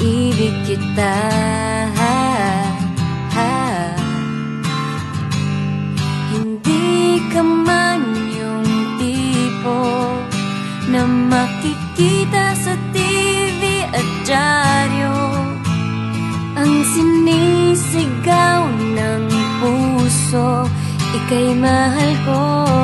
ibig kita. Hindi ka man yung tipo na makikita sa TV at dyaryo, ang sinisigaw ng puso, ika'y mahal ko.